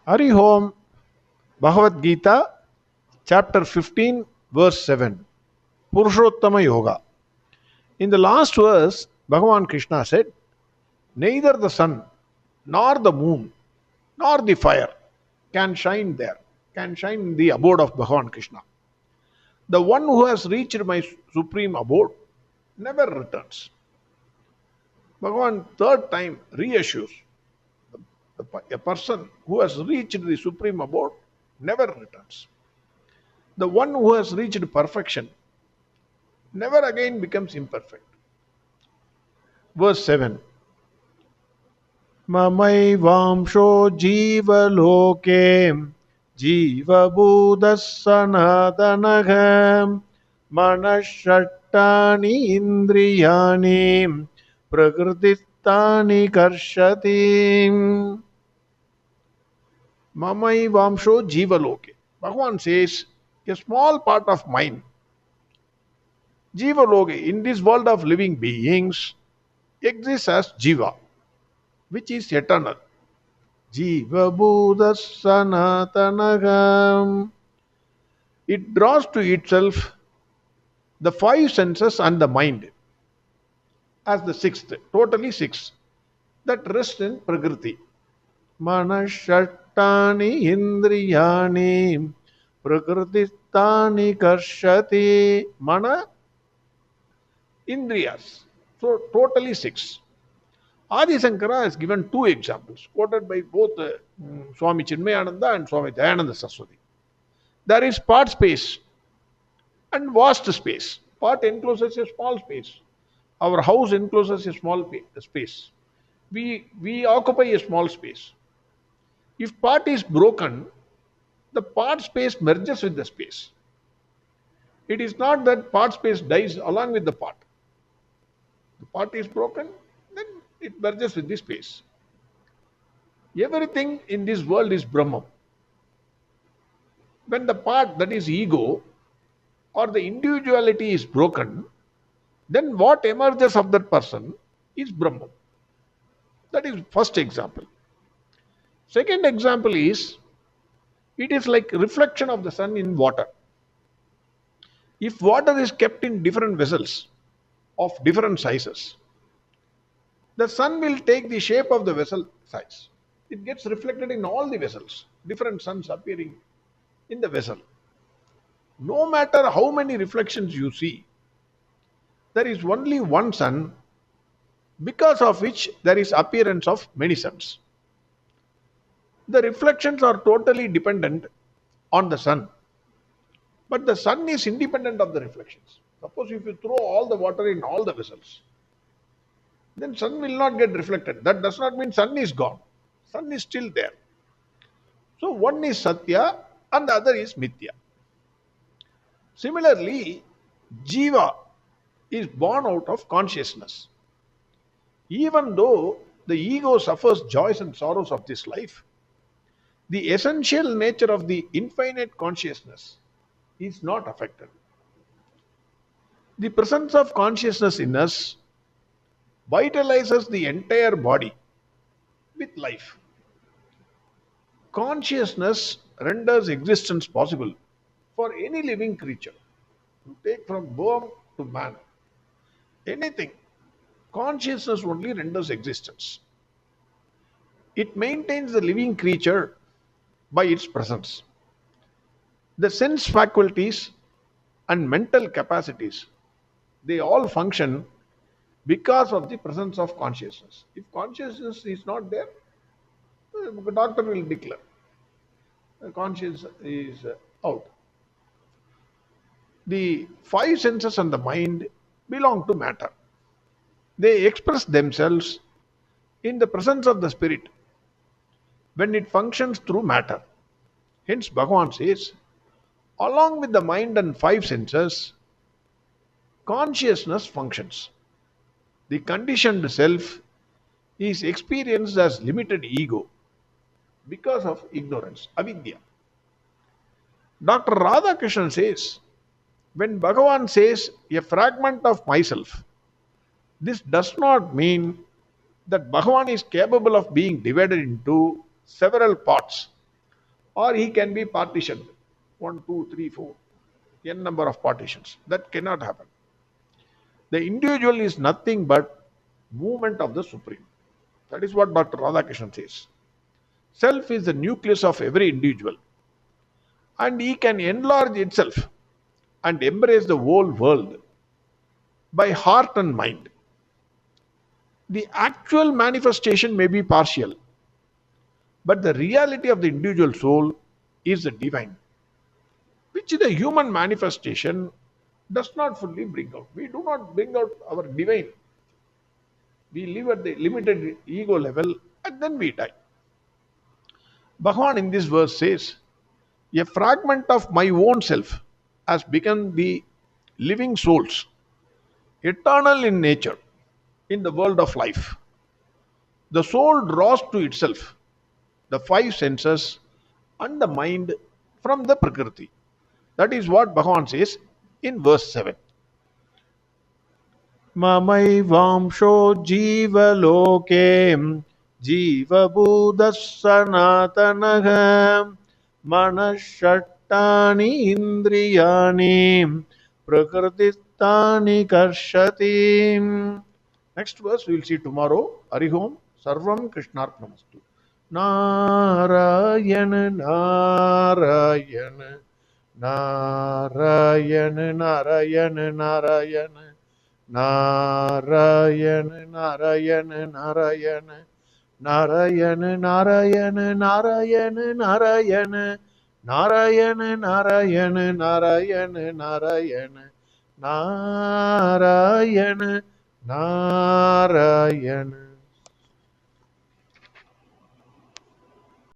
Hari Om, Bhagavad Gita, chapter 15, verse 7. Purushottama Yoga. In the last verse, Bhagwan Krishna said, neither the sun, nor the moon, nor the fire can shine there, can shine in the abode of Bhagwan Krishna. The one who has reached my supreme abode never returns. Bhagavan third time reassures a person who has reached the supreme abode never returns. The one who has reached perfection never again becomes imperfect. Verse 7. ममैवांशो जीवलोके जीवभूतः सनातनः मनःषट्टानि इन्द्रियाणि प्रकृतिस्थानि कर्षति ममैवांशो जीवलोके. Bhagavan says a small part of mine, Jivaloke, in this world of living beings, exists as Jiva, which is eternal. Jiva Buddha Sanatanagam. It draws to itself the five senses and the mind as the sixth, totally six, that rest in Prakriti. Manashattani Indriyani Prakritistani Karshati. Mana Indriyas. So totally six. Adi Shankara has given two examples, quoted by both Swami Chinmayananda and Swami Dayananda Saraswati. There is part space and vast space. Part encloses a small space. Our house encloses a small space. We occupy a small space. If part is broken, the part space merges with the space. It is not that part space dies along with the part. The part is broken, then it merges with the space. Everything in this world is Brahman. When the part, that is ego, or the individuality is broken, then what emerges of that person is Brahman. That is first example. Second example is, it is like reflection of the sun in water. If water is kept in different vessels of different sizes, the sun will take the shape of the vessel size. It gets reflected in all the vessels, different suns appearing in the vessel. No matter how many reflections you see, there is only one sun, because of which there is appearance of many suns. The reflections are totally dependent on the sun, but the sun is independent of the reflections. Suppose if you throw all the water in all the vessels, then sun will not get reflected. That does not mean sun is gone. Sun is still there. So one is Satya and the other is Mithya. Similarly, Jiva is born out of consciousness. Even though the ego suffers joys and sorrows of this life, the essential nature of the infinite consciousness is not affected. The presence of consciousness in us vitalizes the entire body with life. Consciousness renders existence possible for any living creature. You take from worm to man, anything, consciousness only renders existence. It maintains the living creature by its presence. The sense faculties and mental capacities, they all function because of the presence of consciousness. If consciousness is not there, the doctor will declare the conscience is out. The five senses and the mind belong to matter. They express themselves in the presence of the spirit when it functions through matter. Hence, Bhagavan says, along with the mind and five senses, consciousness functions. The conditioned self is experienced as limited ego because of ignorance, avidya. Dr. Radhakrishnan says, when Bhagavan says a fragment of myself, this does not mean that Bhagavan is capable of being divided into several parts or he can be partitioned. 1, 2, 3, 4, n number of partitions. That cannot happen. The individual is nothing but movement of the Supreme. That is what Dr. Radhakrishnan says. Self is the nucleus of every individual, and he can enlarge itself and embrace the whole world by heart and mind. The actual manifestation may be partial, but the reality of the individual soul is the divine, which the human manifestation does not fully bring out. We do not bring out our divine. We live at the limited ego level and then we die. Bhagwan in this verse says, a fragment of my own self has become the living souls, eternal in nature, in the world of life. The soul draws to itself the five senses and the mind from the Prakriti. That is what Bhagavan says in verse 7. Mamaivamsho jivaloke jivabuddha sanatanaha manashattani indriyani prakritistani karshati. Next verse we will see tomorrow. Harihom Sarvam Krishnarpnamastu. Narayana Narayana Narayana Narayana Narayana Narayana Narayana Narayana Narayana Narayana Narayana Narayana Narayana Narayana Narayana Narayana Narayana Narayana